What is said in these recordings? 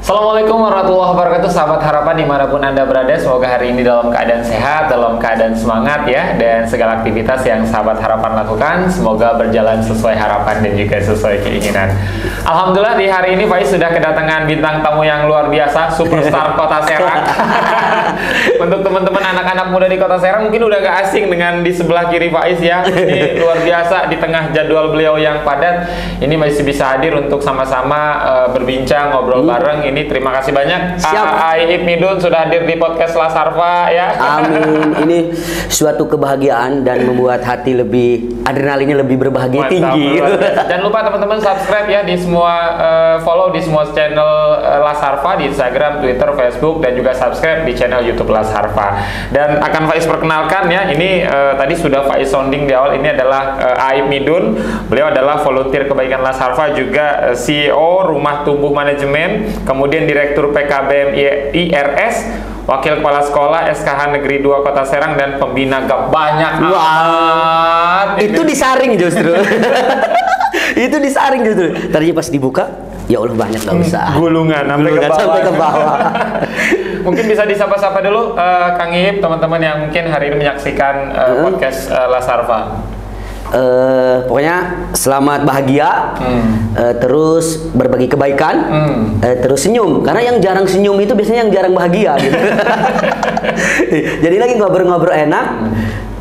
Assalamualaikum warahmatullahi wabarakatuh, sahabat harapan dimanapun Anda berada. Semoga hari ini dalam keadaan sehat, dalam keadaan semangat ya. Dan segala aktivitas yang sahabat harapan lakukan semoga berjalan sesuai harapan dan juga sesuai keinginan. Alhamdulillah di hari ini Faiz sudah kedatangan bintang tamu yang luar biasa, superstar Kota Serang. Untuk teman-teman anak-anak muda di Kota Serang mungkin udah gak asing dengan di sebelah kiri Faiz ya. Ini luar biasa, di tengah jadwal beliau yang padat, ini masih bisa hadir untuk sama-sama berbincang, ngobrol bareng. Ini terima kasih banyak. Aib Midun sudah hadir di podcast Lasarva ya. Amin. Ini suatu kebahagiaan dan membuat hati lebih, adrenalinnya lebih berbahagia tinggi. Jangan lupa teman-teman subscribe ya di semua follow di semua channel Lasarva di Instagram, Twitter, Facebook, dan juga subscribe di channel YouTube Lasarva. Dan akan Faiz perkenalkan ya. Ini tadi sudah Faiz sounding di awal. Ini adalah Aib Midun. Beliau adalah volunteer kebaikan Lasarva, juga CEO Rumah Tumbuh Manajemen, kemudian Direktur PKBM IRS, Wakil Kepala Sekolah SKH Negeri 2 Kota Serang, dan pembina gap banyak. Wah, itu disaring justru. Itu disaring justru. Tadinya pas dibuka, ya Allah banyak, gak usah. Gulungan sampai ke bawah. Mungkin bisa disapa-sapa dulu Kang Iip, teman-teman yang mungkin hari ini menyaksikan podcast Lasarva. Pokoknya selamat bahagia, terus berbagi kebaikan, terus senyum. Karena yang jarang senyum itu biasanya yang jarang bahagia gitu. Jadi lagi ngobrol-ngobrol enak.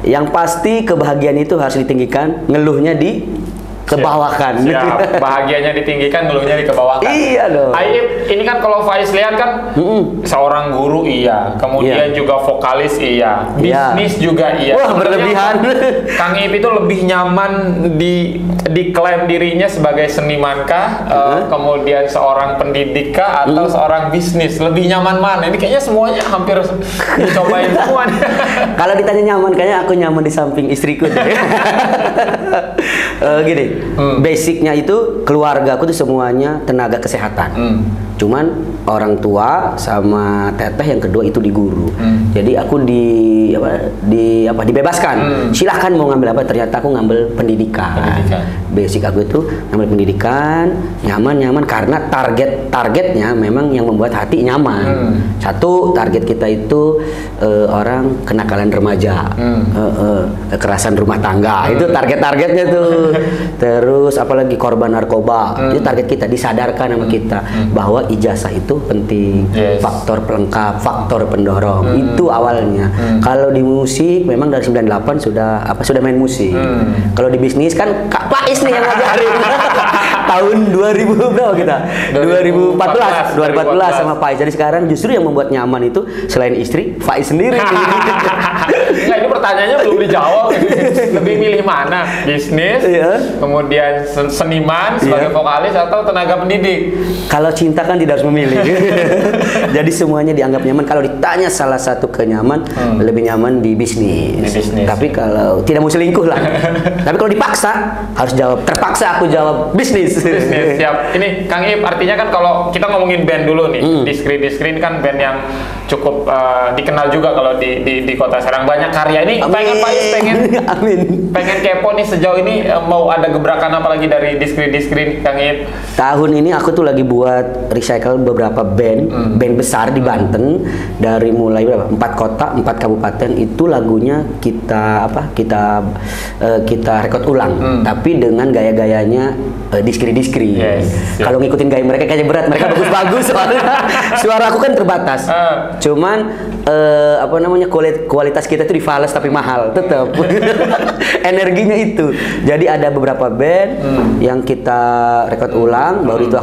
Yang pasti kebahagiaan itu harus ditinggikan, ngeluhnya dikebawakan. Siap. Bahagianya ditinggikan, ngeluhnya dikebawakan. Iya dong. Aib, ini kan kalau Faiz lihat kan seorang guru iya, kemudian juga vokalis iya, bisnis juga iya. Wah, berlebihan. Kang Iip itu lebih nyaman diklaim dirinya sebagai senimankah, kemudian seorang pendidikkah, atau seorang bisnis? Lebih nyaman mana? Ini kayaknya semuanya hampir dicobain semua. Kalau ditanya nyaman, kayaknya aku nyaman di samping istriku. Gini. Basicnya itu keluarga aku tuh semuanya tenaga kesehatan. Cuman orang tua sama teteh yang kedua itu di guru. Jadi aku dibebaskan. Silahkan mau ngambil apa, ternyata aku ngambil pendidikan. Basic aku itu ngambil pendidikan, nyaman karena targetnya memang yang membuat hati nyaman. Satu, target kita itu orang kenakalan remaja, kekerasan rumah tangga, itu targetnya tuh. Terus apalagi korban narkoba, itu target kita, disadarkan sama kita bahwa ijazah itu penting, faktor pelengkap, faktor pendorong. Itu awalnya. Kalau di musik memang dari 98 sudah main musik. Kalau di bisnis kan Kak Faiz nih yang ngajarin. Tahun 2000 berapa kita? 2014 sama Faiz. Jadi sekarang justru yang membuat nyaman itu selain istri, Faiz sendiri. Enggak, ini pertanyaannya belum dijawab. Lebih milih mana? Bisnis, kemudian seniman sebagai vokalis, atau tenaga pendidik? Kalau cinta kan tidak harus memilih. Jadi semuanya dianggap nyaman. Kalau ditanya salah satu kenyaman, lebih nyaman di bisnis. Tapi kalau tidak mau selingkuh lah. Tapi kalau dipaksa harus jawab, terpaksa aku jawab bisnis. Siap. Ini Kang Iip, artinya kan kalau kita ngomongin band dulu nih, Diskri kan band yang cukup dikenal juga kalau di Kota Serang, banyak karya. Ini pengen kepo nih, sejauh ini mau ada gebrakan apa lagi dari Diskri Kang Iip? Tahun ini aku tuh lagi buat recycle beberapa band besar di Banten, dari mulai berapa? 4 kota, 4 kabupaten. Itu lagunya kita rekod ulang, tapi dengan gaya-gayanya Diskri. Kalau ngikutin gaya mereka kayaknya berat, mereka bagus-bagus soalnya suara aku kan terbatas. Cuman kualitas kita itu difales tapi mahal tetap. Energinya itu. Jadi ada beberapa band yang kita rekod ulang, baru itu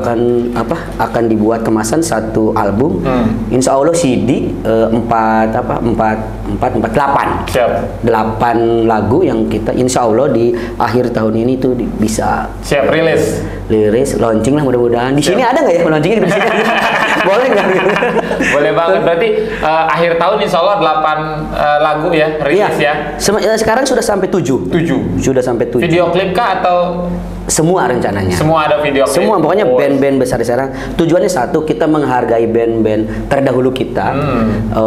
akan dibuat kemasan satu album. Insya Allah CD 8 lagu yang kita insya Allah di akhir tahun ini tuh bisa siap rilis launching lah, mudah-mudahan. Di sini ada nggak ya launchingnya di sini? Boleh nggak? Boleh banget. Berarti akhir tahun insya Allah 8 lagu ya rilis ya. Sekarang sudah sampai 7. Sudah sampai 7. Video klip kah atau semua rencananya? Semua ada video klip. Semua, pokoknya band-band besar di Serang. Tujuannya satu, kita menghargai band-band terdahulu kita.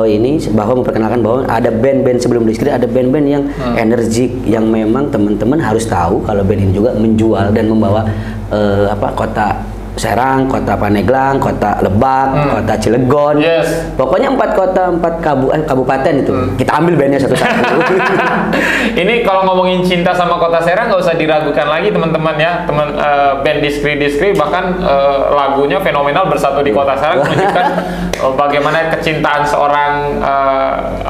Ini bahwa memperkenalkan bahwa ada band-band sebelum Diskri, ada band-band yang energik, yang memang teman-teman harus tahu kalau band ini juga menjual dan membawa kota Serang, kota Pandeglang, kota Lebak, kota Cilegon. Pokoknya 4 kota, 4 kabupaten itu. Kita ambil bandnya satu-satu. Ini kalau ngomongin cinta sama kota Serang nggak usah diragukan lagi teman-teman ya. Band Diskri bahkan lagunya fenomenal, Bersatu di Kota Serang, menunjukkan bagaimana kecintaan seorang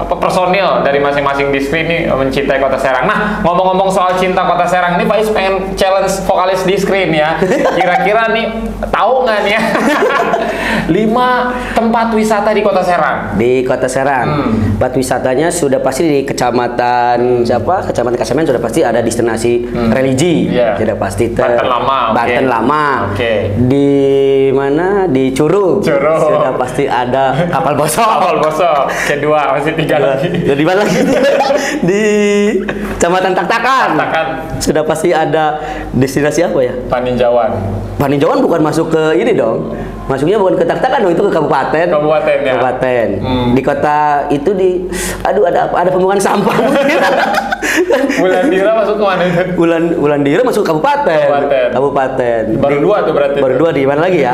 personil dari masing-masing Diskri ini mencintai kota Serang. Nah, ngomong-ngomong soal cinta kota Serang, ini Faiz pengen challenge vokalis Diskri ya. Kira-kira nih tahu nggak nih ya 5 tempat wisata di kota Serang? Di kota Serang, tempat wisatanya sudah pasti di kecamatan Kecamatan Kasemen sudah pasti ada destinasi religi, sudah pasti. Banten Lama. Di mana? Di Curug. Sudah pasti ada Kapal Bosok. Kedua masih 3 lagi. Di mana lagi? Di Kecamatan Taktakan. Sudah pasti ada destinasi apa ya? Paninjauan bukan masuk ke ini dong. Masuknya bukan ke Taktakan dong, itu ke kabupaten. Kabupaten. Di kota itu ada pembuangan sampah. Wulandira masuk ke mana itu? Wulandira masuk ke kabupaten. Baru 2 tuh berarti. Baru 2 di mana lagi ya?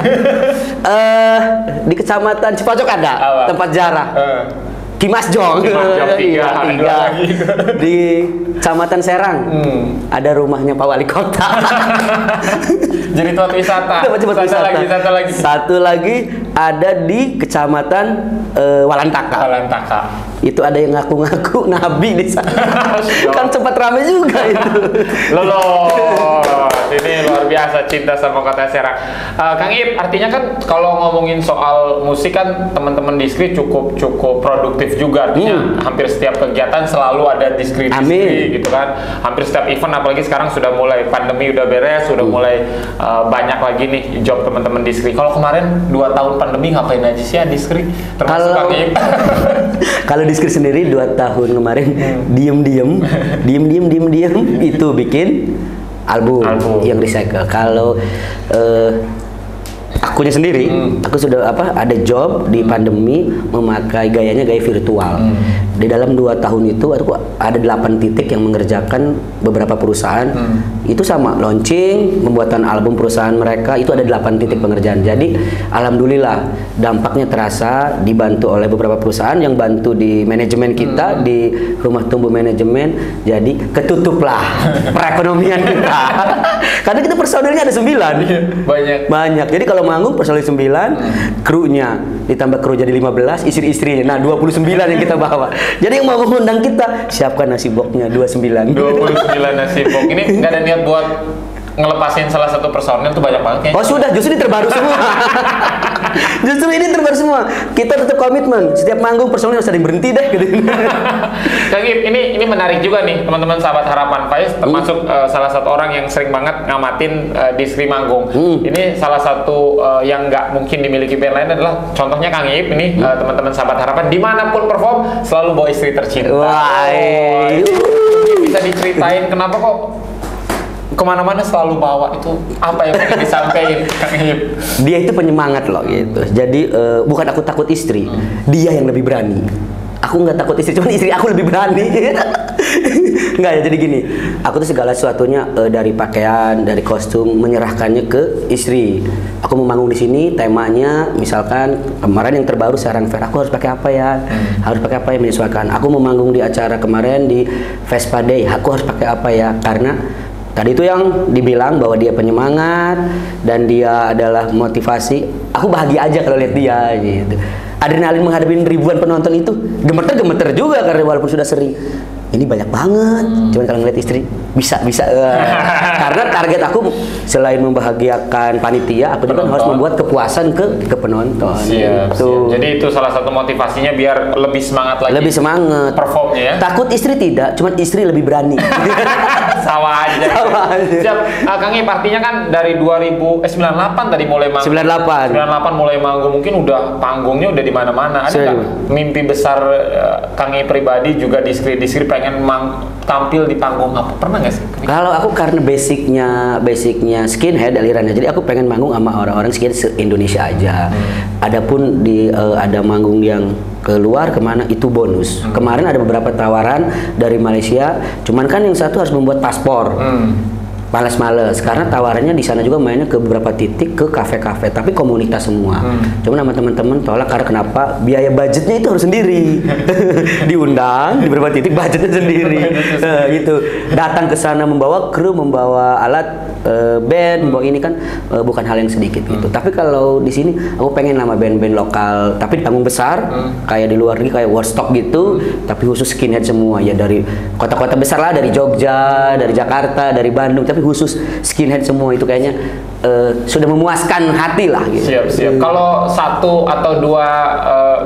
Di Kecamatan Cipacok ada tempat ziarah. Kimas Jong. 3. Di Kecamatan Serang ada rumahnya Pak Wali Kota. Jadi tempat wisata. Satu lagi ada di Kecamatan Walantaka. Itu ada yang ngaku-ngaku nabi di sana. Kan sempat ramai juga itu. Ini luar biasa cinta sama kota Serang. Kang Ip, artinya kan kalau ngomongin soal musik kan teman-teman Diskri cukup produktif juga, artinya hampir setiap kegiatan selalu ada Diskri gitu kan. Hampir setiap event, apalagi sekarang sudah mulai pandemi udah beres, sudah mulai banyak lagi nih job teman-teman Diskri. Kalau kemarin 2 tahun pandemi ngapain aja sih ya Diskri? Termasuk Kang Ip. Kalau Diskri sendiri 2 tahun kemarin diem itu bikin album yang recycle. Kalau akunya sendiri, aku sudah ada job di pandemi memakai gaya virtual. Di dalam 2 tahun itu aku ada 8 titik yang mengerjakan beberapa perusahaan. Itu sama launching, pembuatan album perusahaan mereka, itu ada 8 titik pengerjaan. Jadi alhamdulillah dampaknya terasa, dibantu oleh beberapa perusahaan yang bantu di manajemen kita, di rumah tumbuh manajemen. Jadi ketutuplah perekonomian kita. Karena kita personilnya ada 9. Banyak. Jadi kalau manggung personil 9, krunya ditambah kru jadi 15, istri-istrinya. Nah, 29 yang kita bawa. Jadi yang mau mengundang kita, siapkan nasi boknya 29. 29 nasi bok. Ini nggak ada niat buat ngelepasin salah satu personil tuh banyak banget kayaknya. Oh sudah, justru ini terbaru semua. Justru ini terbaru semua. Kita tetap komitmen. Setiap manggung personil harus ada yang berhenti deh gitu. Kang Ip, ini menarik juga nih teman-teman sahabat Harapan Faiz, termasuk salah satu orang yang sering banget ngamatin Diskri manggung. Ini salah satu yang nggak mungkin dimiliki band lain adalah contohnya Kang Ip ini, teman-teman sahabat Harapan dimanapun perform selalu bawa istri tercinta. Bisa diceritain kenapa kok kemana-mana selalu bawa, itu apa yang ingin disampaikan Kang Ip? Dia itu penyemangat loh gitu. Jadi bukan aku takut istri, dia yang lebih berani. Aku nggak takut istri, cuman istri aku lebih berani. Nggak ya, jadi gini, aku tuh segala sesuatunya dari pakaian, dari kostum menyerahkannya ke istri. Aku mau manggung di sini, temanya misalkan kemarin yang terbaru Serang Fair, aku harus pakai apa ya? Harus pakai apa ya, menyesuaikan. Aku mau manggung di acara kemarin di Vespa Day, aku harus pakai apa ya? Karena tadi itu yang dibilang bahwa dia penyemangat dan dia adalah motivasi. Aku bahagia aja kalau lihat dia gitu. Adrenalin menghadapi ribuan penonton itu gemeter juga karena walaupun sudah sering. Ini banyak banget. Cuman kalau ngeliat istri bisa. Karena target aku selain membahagiakan panitia, aku juga harus membuat kepuasan ke penonton. Siap. Jadi itu salah satu motivasinya biar lebih semangat lagi. Lebih semangat. Performnya ya. Takut istri tidak, cuman istri lebih berani. Sama aja. Siap. Kang Ip, artinya kan dari 98 tadi mulai manggung. 98 mulai manggung, mungkin udah panggungnya udah di mana-mana. Ada nggak mimpi besar Kang Ip pribadi juga Diskri pengen tampil di panggung apa? Pernah nggak sih? Kalau aku karena basicnya skinhead alirannya, jadi aku pengen manggung sama orang-orang skinhead se-Indonesia aja. Adapun ada manggung yang keluar kemana itu bonus. Kemarin ada beberapa tawaran dari Malaysia, cuman kan yang satu harus membuat paspor. Males karena tawarannya di sana juga mainnya ke beberapa titik, ke kafe-kafe, tapi komunitas semua. Cuma nama teman-teman tolak karena kenapa? Biaya budgetnya itu harus sendiri. Diundang di beberapa titik, budgetnya sendiri. Gitu. Datang ke sana membawa kru, membawa alat band, membawa ini kan bukan hal yang sedikit gitu. Tapi kalau di sini aku pengen nama band-band lokal, tapi di panggung besar, kayak di luar negeri kayak Woodstock gitu, tapi khusus skinhead semua ya, dari kota-kota besar lah, dari Jogja, dari Jakarta, dari Bandung, tapi khusus skinhead semua. Itu kayaknya sudah memuaskan hati lah gitu. Siap. Kalau satu atau dua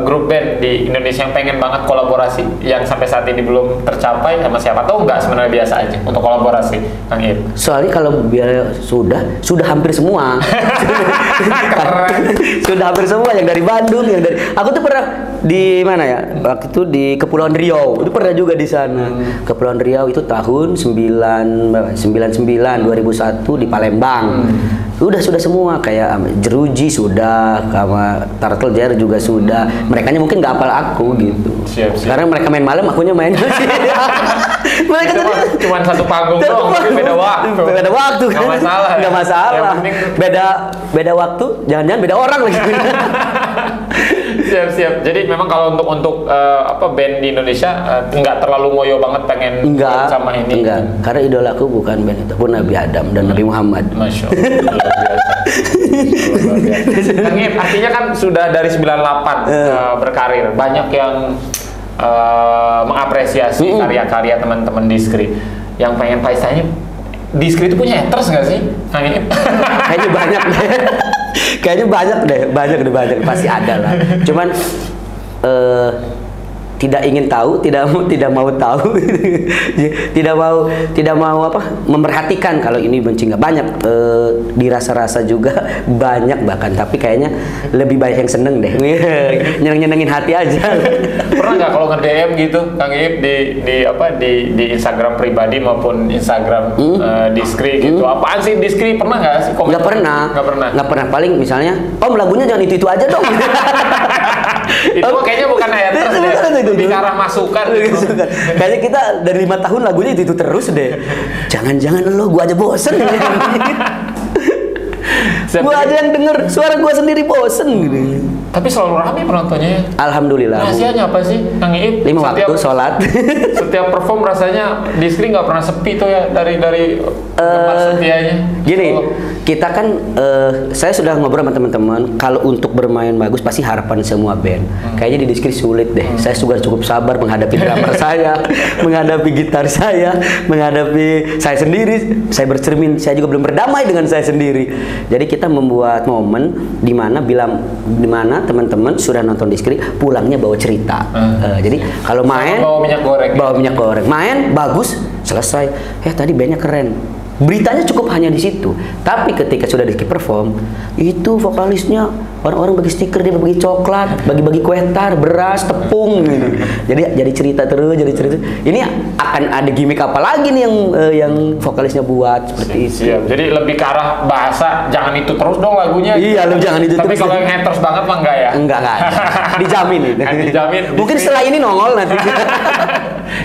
grup band di Indonesia yang pengen banget kolaborasi yang sampai saat ini belum tercapai sama siapa, atau enggak sebenarnya biasa aja untuk kolaborasi, Kang Ip? Soalnya kalau biar sudah hampir semua. Keren. Sudah hampir semua, yang dari Bandung, yang dari aku tuh pernah di mana ya? Waktu itu di Kepulauan Riau. Itu pernah juga di sana. Kepulauan Riau itu tahun 2001 di Palembang. Sudah semua, kayak Jeruji sudah, sama Turtle Jar juga sudah. Merekanya mungkin nggak hafal aku gitu. Siap. Karena mereka main malam, akunya main. Mereka cuma satu panggung doang, beda waktu. Beda waktu kan? Nggak masalah. Beda waktu, jangan-jangan beda orang lagi. Siap. Jadi memang kalau untuk band di Indonesia nggak terlalu ngoyo banget pengen sama ini. Enggak. Karena idolaku bukan band itu, pun Nabi Adam dan Nabi Muhammad. Masya Allah. Luar biasa. Kang Ip, artinya kan sudah dari 98 berkarir, banyak yang mengapresiasi karya-karya teman-teman Diskri. Yang pengen tanya, Diskri itu punya haters nggak sih, Kang Ip? Kayaknya banyak deh. Banyak deh, pasti ada lah. Cuman tidak ingin tahu, tidak mau tahu, tidak mau memperhatikan kalau ini benci. Nggak banyak, dirasa-rasa juga banyak bahkan, tapi kayaknya lebih banyak yang seneng deh. Nyenengin hati aja. Pernah nggak kalau nge-DM gitu, Kang Ip, di Instagram pribadi maupun Instagram Diskri gitu? Apaan sih Diskri? Pernah nggak sih? Nggak pernah. Paling misalnya, Om lagunya jangan itu aja dong. Itu kayaknya bukan haters deh. Lebih ke arah masukan gitu. Kayaknya kita dari 5 tahun lagunya itu terus deh. Jangan-jangan gua aja bosen. Gua aja yang denger suara gua sendiri bosen gitu. Tapi selalu ramai penontonnya ya. Alhamdulillah. Rahasianya apa sih, Kang Ip? 5 waktu sholat. Setiap perform rasanya Diskri nggak pernah sepi tuh ya, dari tempat setianya. Gini, kita kan saya sudah ngobrol sama teman-teman, kalau untuk bermain bagus pasti harapan semua band. Kayaknya di Diskri sulit deh. Saya juga cukup sabar menghadapi drummer saya, menghadapi gitar saya, menghadapi saya sendiri. Saya bercermin, saya juga belum berdamai dengan saya sendiri. Jadi kita membuat momen di mana teman-teman sudah nonton Diskri, pulangnya bawa cerita. Jadi kalau main bawa minyak goreng, main bagus, selesai. Tadi bandnya keren. Beritanya cukup hanya di situ. Tapi ketika sudah Diskri perform, itu vokalisnya orang-orang bagi stiker, dia bagi coklat, bagi-bagi kue tar, beras, tepung gitu. Jadi cerita terus, Ini akan ada gimmick apa lagi nih yang vokalisnya buat seperti itu. Siap. Jadi lebih ke arah bahasa, jangan itu terus dong lagunya. Iya, lu jangan itu terus. Tapi kalau yang haters banget mah enggak ya? Enggak. Dijamin nih. Dijamin. Mungkin setelah ini nongol nanti.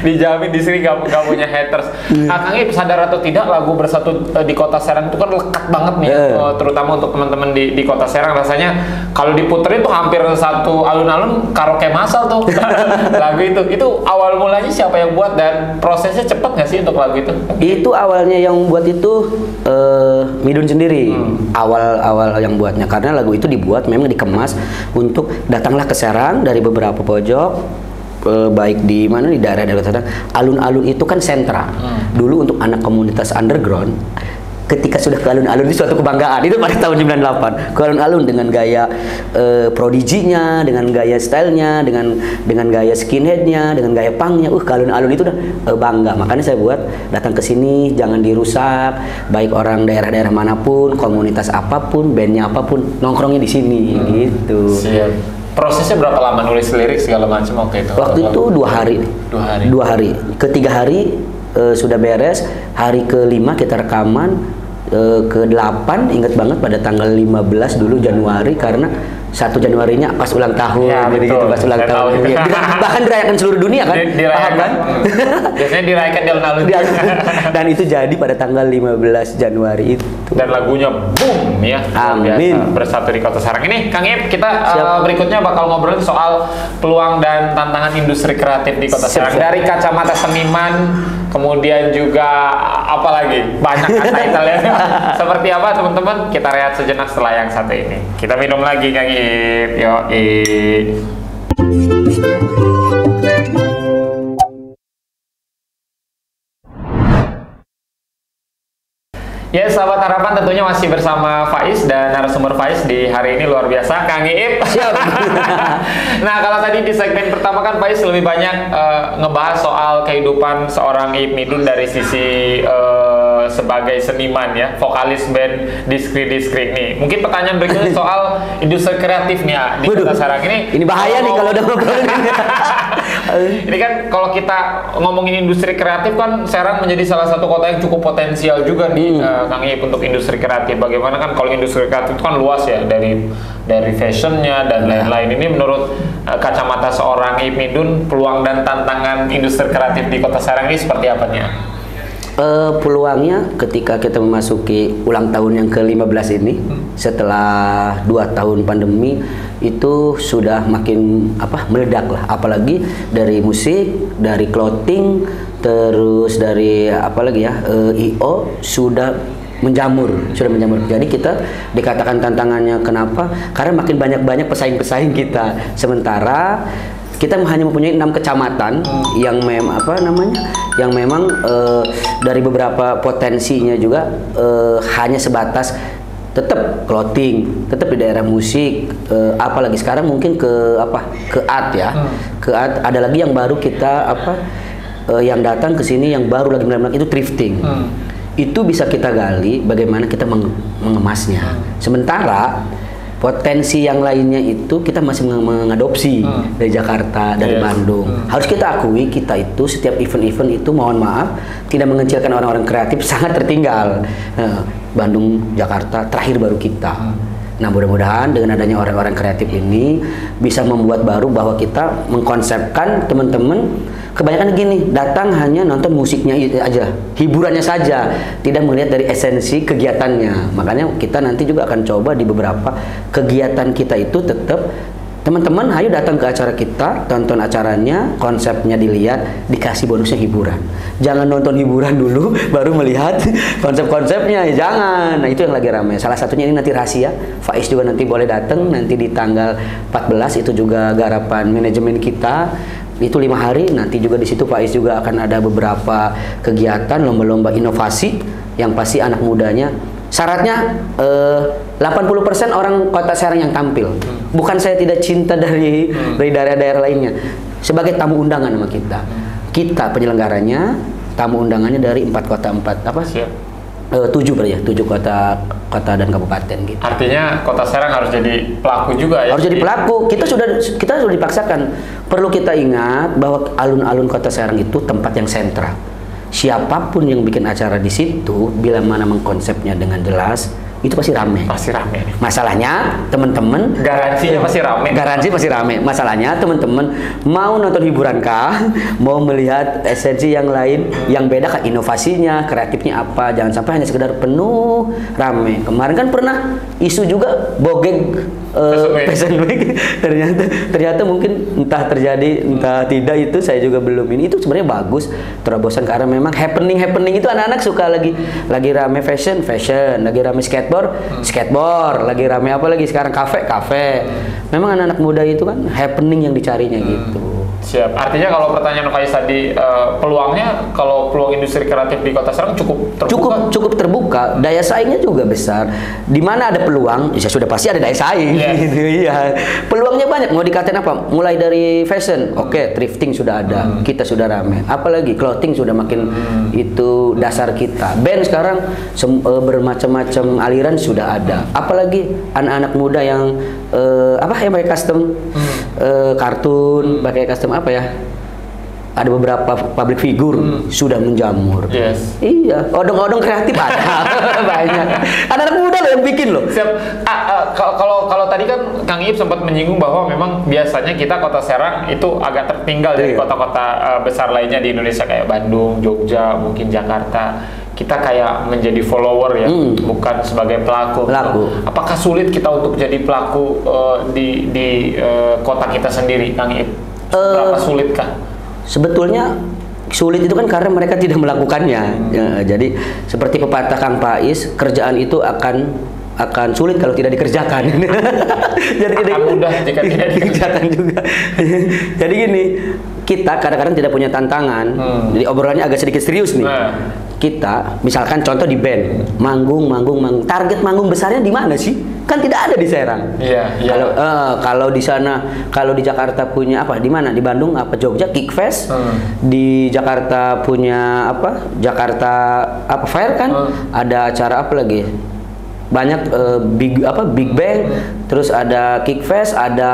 Dijamin Diskri gak punya haters. Kang Ip, sadar atau tidak, lagu Bersatu di Kota Serang itu kan lekat banget nih, terutama untuk teman-teman di Kota Serang. Rasanya kalau diputerin tuh hampir satu alun-alun karaoke massal tuh. Lagu itu awal mulanya siapa yang buat dan prosesnya cepet nggak sih untuk lagu itu? Itu awalnya yang buat itu Midun sendiri. Awal yang buatnya, karena lagu itu dibuat memang dikemas untuk datanglah ke Serang dari beberapa pojok. Baik di mana, di daerah-daerah sana. Alun-alun itu kan sentra. Dulu untuk anak komunitas underground, ketika sudah ke alun-alun itu suatu kebanggaan. Itu pada tahun 98. Ke alun-alun dengan gaya prodiginya, dengan gaya stylenya, dengan gaya skinheadnya, dengan gaya punknya. Ke alun-alun itu udah bangga. Makanya saya buat datang ke sini jangan dirusak. Baik orang daerah-daerah manapun, komunitas apapun, bandnya apapun, nongkrongnya di sini gitu. Siap. Prosesnya berapa lama nulis lirik segala macam waktu itu? Waktu itu 2 hari. 2 hari. Ketiga hari sudah beres. Hari ke-5 kita rekaman. Ke-8 ingat banget pada tanggal 15 dulu Januari, karena 1 Januarinya pas ulang tahun, ya, jadi gitu pas ulang tahun. Ya, bahkan dirayakan seluruh dunia kan? Paham kan? Biasanya dirayakan di alun-alun. Dan itu jadi pada tanggal 15 Januari itu. Dan lagunya boom ya. Amin. Biasa, bersatu di Kota Serang ini, Kang Ip, kita berikutnya bakal ngobrolin soal peluang dan tantangan industri kreatif di Kota Serang dari kacamata seniman, kemudian juga apa lagi banyak title ya. Seperti apa teman-teman? Kita rehat sejenak setelah yang satu ini. Kita minum lagi Kang Ip. Yo. Ya, sahabat harapan, tentunya masih bersama Faiz dan narasumber Faiz di hari ini luar biasa, Kang Iip. Siap. Nah, kalau tadi di segmen pertama kan Faiz lebih banyak ngebahas soal kehidupan seorang Iip Midun dari sisi sebagai seniman ya, vokalis band Diskri nih. Mungkin pertanyaan berikutnya soal industri kreatif nih ya, di Kota Serang ini. Ini bahaya nih kalau udah ngobrolin ini. Ini kan kalau kita ngomongin industri kreatif kan Serang menjadi salah satu kota yang cukup potensial juga nih. Kang Iip untuk industri kreatif. Bagaimana kan kalau industri kreatif itu kan luas ya, dari fashionnya dan lain-lain. Ini menurut kacamata seorang Iip Midun, peluang dan tantangan industri kreatif di Kota Serang ini seperti apanya? Peluangnya ketika kita memasuki ulang tahun yang ke-15 ini, setelah 2 tahun pandemi itu sudah makin meledak lah, apalagi dari musik, dari clothing, terus dari IO sudah menjamur. Jadi kita dikatakan tantangannya kenapa? Karena makin banyak pesaing-pesaing kita. Sementara kita hanya mempunyai 6 kecamatan yang memang dari beberapa potensinya juga hanya sebatas tetap clothing, tetap di daerah musik, apalagi sekarang mungkin ke art ya. Ke art ada lagi yang baru kita yang datang ke sini yang baru lagi benar-benar itu thrifting. Itu bisa kita gali bagaimana kita mengemasnya. Sementara potensi yang lainnya itu kita masih mengadopsi dari Jakarta, dari Bandung. Harus kita akui kita itu setiap event-event itu mohon maaf tidak mengecilkan orang-orang kreatif, sangat tertinggal. Bandung, Jakarta, terakhir baru kita. Nah, mudah-mudahan dengan adanya orang-orang kreatif ini bisa membuat baru bahwa kita mengkonsepkan teman-teman kebanyakan gini, datang hanya nonton musiknya aja, hiburannya saja, tidak melihat dari esensi kegiatannya. Makanya kita nanti juga akan coba di beberapa kegiatan kita itu tetap teman-teman ayo datang ke acara kita, tonton acaranya, konsepnya dilihat, dikasih bonusnya hiburan. Jangan nonton hiburan dulu baru melihat konsep-konsepnya, jangan. Nah, itu yang lagi ramai. Salah satunya ini nanti rahasia. Faiz juga nanti boleh datang nanti di tanggal 14, itu juga garapan manajemen kita. Itu 5 hari, nanti juga di situ Faiz juga akan ada beberapa kegiatan lomba-lomba inovasi yang pasti anak mudanya. Syaratnya 80% orang Kota Serang yang tampil. Bukan saya tidak cinta dari daerah-daerah lainnya. Sebagai tamu undangan sama kita. Kita penyelenggaranya, tamu undangannya dari 4 kota 7 berarti ya, 7 kota dan kabupaten gitu. Artinya Kota Serang harus jadi pelaku juga ya. Harus jadi pelaku. Kita sudah dipaksakan. Perlu kita ingat bahwa alun-alun Kota Serang itu tempat yang sentral. Siapapun yang bikin acara di situ, bila mana mengkonsepnya dengan jelas, itu pasti rame. Pasti rame. Masalahnya teman-teman garansinya pasti rame. Garansi pasti rame. Masalahnya teman-teman mau nonton hiburan kah? Mau melihat esensi yang lain, yang beda kah, inovasinya, kreatifnya apa? Jangan sampai hanya sekedar penuh rame. Kemarin kan pernah isu juga bogeg Fashion Week. ternyata mungkin entah terjadi entah tidak, itu saya juga belum ini. Itu sebenarnya bagus terobosan karena memang happening itu anak-anak suka lagi rame fashion, lagi rame skateboard, lagi rame apa lagi sekarang kafe. Memang anak-anak muda itu kan happening yang dicarinya gitu. Siap. Artinya kalau pertanyaan Faiz tadi, peluangnya kalau peluang industri kreatif di Kota Serang cukup terbuka. Cukup terbuka. Daya saingnya juga besar. Di mana ada peluang, ya sudah pasti ada daya saing. Gitu, iya. Peluangnya banyak. Mau dikatain apa? Mulai dari fashion, oke, thrifting sudah ada, kita sudah rame. Apalagi clothing sudah makin itu dasar kita. Band sekarang bermacam-macam aliran sudah ada. Apalagi anak-anak muda yang yang pakai custom kartun, pakai custom apa ya? ada beberapa public figure sudah menjamur. Yes. Iya, odong-odong kreatif ada banyak. Anak-anak muda loh yang bikin loh. Siap. Kalau tadi kan Kang Iip sempat menyinggung bahwa memang biasanya kita Kota Serang itu agak tertinggal dari kota-kota besar lainnya di Indonesia kayak Bandung, Jogja, mungkin Jakarta. Kita kayak menjadi follower ya, bukan sebagai pelaku. Apakah sulit kita untuk jadi pelaku di kota kita sendiri, Kang Iip? Berapa sulitkah? Sebetulnya sulit itu kan karena mereka tidak melakukannya. Ya, jadi seperti pepatah Kang Pais, kerjaan itu akan sulit kalau tidak dikerjakan. Jadi tidak mudah jika tidak dikerjakan juga. Jadi gini, kita kadang-kadang tidak punya tantangan. Jadi obrolannya agak sedikit serius nih. Kita misalkan contoh di band, manggung. Target manggung besarnya di mana sih? Kan tidak ada di Serang. Iya. Kalau di sana, kalau di Jakarta punya apa? Di mana? Di Bandung apa? Jogja Kickfest. Di Jakarta punya apa? Jakarta apa? Fair kan? Ada acara apa lagi? Banyak Big Bang, terus ada Kickfest, ada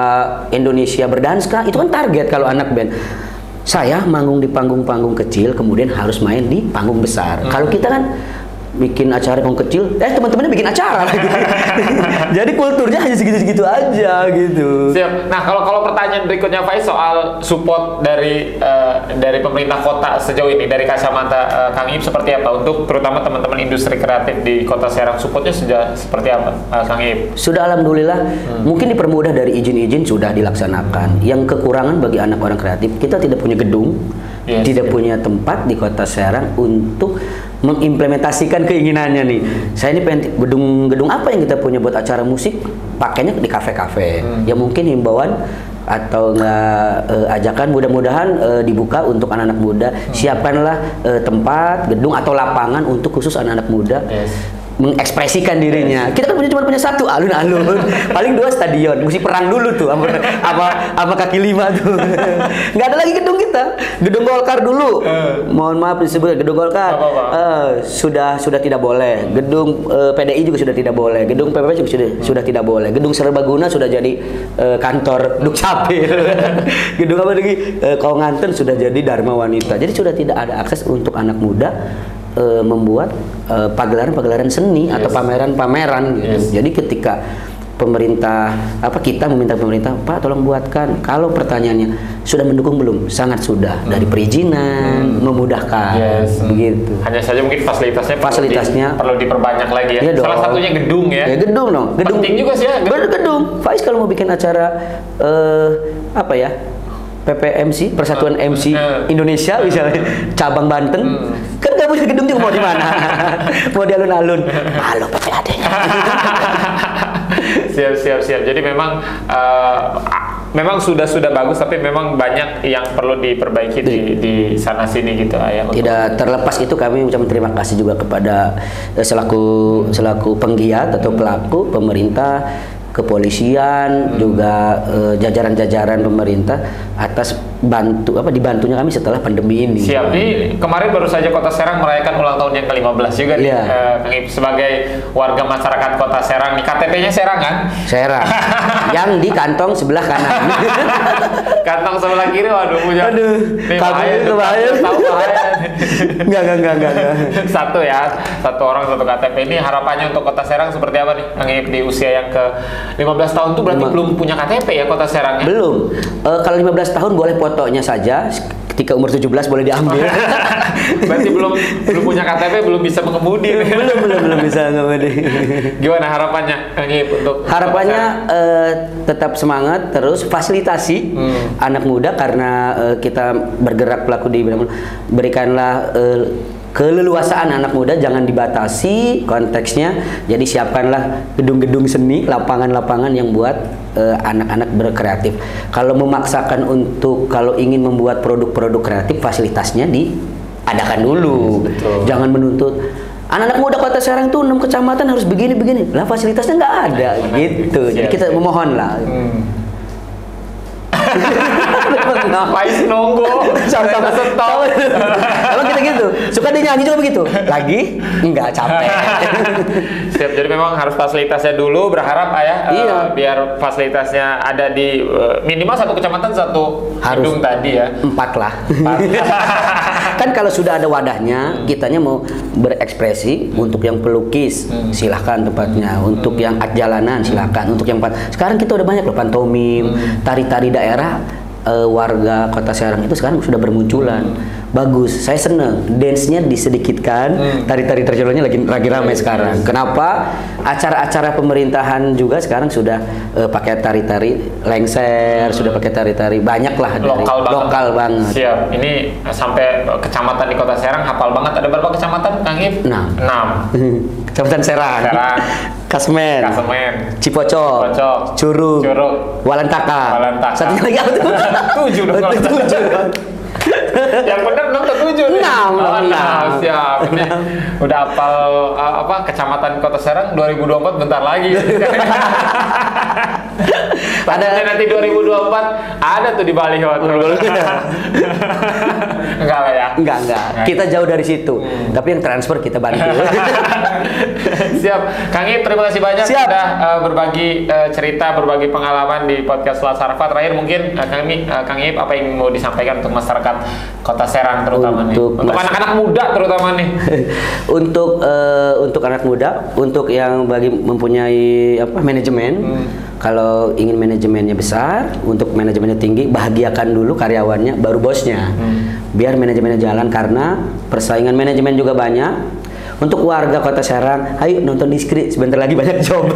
Indonesia Berdanska. Itu kan target kalau anak band. Saya manggung di panggung-panggung kecil, kemudian harus main di panggung besar. Kalau kita kan bikin acara panggung kecil, teman-temannya bikin acara lagi. Jadi kulturnya hanya segitu-segitu aja gitu. Siap. Nah, kalau pertanyaan berikutnya Faiz soal support dari pemerintah kota sejauh ini, dari kacamata Kang Iip seperti apa untuk terutama teman-teman industri kreatif di Kota Serang, supportnya sudah seperti apa, Kang Iip? Sudah alhamdulillah. Mungkin dipermudah dari izin-izin sudah dilaksanakan. Yang kekurangan bagi anak orang kreatif, kita tidak punya gedung, tidak punya tempat di Kota Serang untuk mengimplementasikan keinginannya nih. Saya ini pengen gedung apa yang kita punya buat acara musik, pakainya di kafe-kafe. Ya mungkin himbauan atau ajakan mudah-mudahan dibuka untuk anak-anak muda. Siapkanlah tempat, gedung atau lapangan untuk khusus anak-anak muda. Mengekspresikan dirinya. Kita kan cuma punya satu alun-alun, paling 2 stadion. Mesti perang dulu tuh sama kaki 5 tuh. Nggak ada lagi gedung kita. Gedung Golkar dulu. Mohon maaf disebut gedung Golkar. Sudah tidak boleh. Gedung PDI juga sudah tidak boleh. Gedung PPP juga sudah tidak boleh. Gedung Serbaguna sudah jadi kantor Dukcapil. Gedung apa lagi? Kaunganten sudah jadi Dharma Wanita. Jadi sudah tidak ada akses untuk anak muda membuat pagelaran-pagelaran seni atau pameran-pameran gitu. Jadi ketika kita meminta pemerintah, Pak tolong buatkan. Kalau pertanyaannya sudah mendukung belum? Sangat sudah. Dari perizinan memudahkan. Begitu. Hanya saja mungkin fasilitasnya perlu diperbanyak lagi ya. Salah satunya gedung ya. Gedung dong. Gedung penting juga sih ya. Gedung. Faiz kalau mau bikin acara PPMC, Persatuan MC Indonesia misalnya, cabang Banten, kan nggak punya gedung juga mau di mana? Mau di alun-alun, halo PPAD-nya. Siap. Jadi memang sudah bagus, tapi memang banyak yang perlu diperbaiki di sana sini gitu ya. Tidak terlepas itu kami ucapkan terima kasih juga kepada selaku penggiat atau pelaku pemerintah, kepolisian, juga jajaran-jajaran pemerintah atas dibantunya kami setelah pandemi ini. Siap. Ini kemarin baru saja Kota Serang merayakan ulang tahun yang ke-15 juga nih. Kang Iip sebagai warga masyarakat Kota Serang nih, KTP-nya Serang kan? Serang. Yang di kantong sebelah kanan. Kantong sebelah kiri waduh punya. Aduh. Bahaya. Tahu bahaya. Enggak. Satu orang satu KTP. Ini harapannya untuk Kota Serang seperti apa nih, Kang Iip, di usia yang ke 15 tahun tuh berarti belum punya KTP ya Kota Serang ya? Belum. Kalau 15 tahun boleh fotonya saja. Ketika umur 17 boleh diambil. Berarti belum punya KTP, belum bisa mengemudi. belum bisa mengemudi. Gimana harapannya Kang Iip untuk harapannya tetap semangat terus fasilitasi anak muda karena kita bergerak pelaku di bidang, berikanlah keleluasaan anak muda, jangan dibatasi konteksnya. Jadi siapkanlah gedung-gedung seni, lapangan-lapangan yang buat anak-anak berkreatif. Kalau memaksakan kalau ingin membuat produk-produk kreatif, fasilitasnya diadakan dulu. Jangan menuntut anak-anak muda Kota Serang tuh 6 kecamatan harus begini-begini. Lah fasilitasnya nggak ada gitu. Jadi kita memohon lah. Faiz nunggu. Sama-sama stop. Emang kita gitu. Suka dia nyanyi juga begitu. Lagi enggak capek. Siap. Jadi memang harus fasilitasnya dulu, berharap ya biar fasilitasnya ada di minimal satu kecamatan, satu gedung tadi ya. 4 lah. Kan kalau sudah ada wadahnya, kitanya mau berekspresi. Untuk yang pelukis silahkan tempatnya, untuk yang art jalanan silahkan, untuk yang sekarang kita udah banyak loh pantomim, tari-tari daerah. Warga Kota Serang itu sekarang sudah bermunculan. Bagus, saya seneng. Dance-nya disedikitkan, tari-tari tradisionalnya lagi ramai sekarang. Kenapa? Acara-acara pemerintahan juga sekarang sudah pakai tari-tari lengser, sudah pakai tari-tari banyak lah dari lokal banget. Siap. Ini sampai kecamatan di Kota Serang hafal banget. Ada berapa kecamatan, Kang Ip? 6. Kecamatan Serang. Kasmen, Cipocok, Curug, Walantaka. Satunya lagi apa tuh? 7 dong. 7. Yang benar 6 atau 7? 6. Siap. Ini udah hafal kecamatan Kota Serang 2024 bentar lagi. Padahal nanti 2024 ada tuh di baliho. Enggak lah ya. Enggak. Kita jauh dari situ. Tapi yang transfer kita bantu. Siap. Kang Ip, terima kasih banyak sudah berbagi cerita, berbagi pengalaman di podcast Selasa Arafah. Terakhir mungkin Kang Ip apa yang mau disampaikan untuk masyarakat Kota Serang terutama untuk anak-anak muda terutama nih. Untuk anak muda, untuk yang mempunyai manajemen. Kalau ingin manajemennya besar, untuk manajemennya tinggi, bahagiakan dulu karyawannya, baru bosnya. Biar manajemennya jalan, karena persaingan manajemen juga banyak. Untuk warga Kota Serang, ayo nonton Diskri, sebentar lagi banyak job.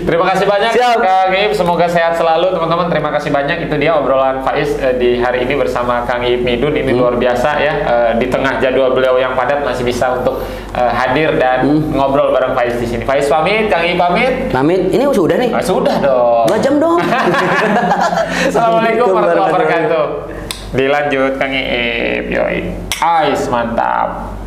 Terima kasih banyak Kang Ip, semoga sehat selalu teman-teman. Terima kasih banyak, itu dia obrolan Faiz di hari ini bersama Kang Ip Midun. Ini luar biasa ya, di tengah jadwal beliau yang padat masih bisa untuk hadir dan ngobrol bareng Faiz di sini. Faiz pamit, Kang Ip pamit. Ini sudah nih. Sudah dong. 2 jam dong. Assalamualaikum warahmatullahi wabarakatuh. Dilanjut Kang Ip, yoi. Ais, mantap.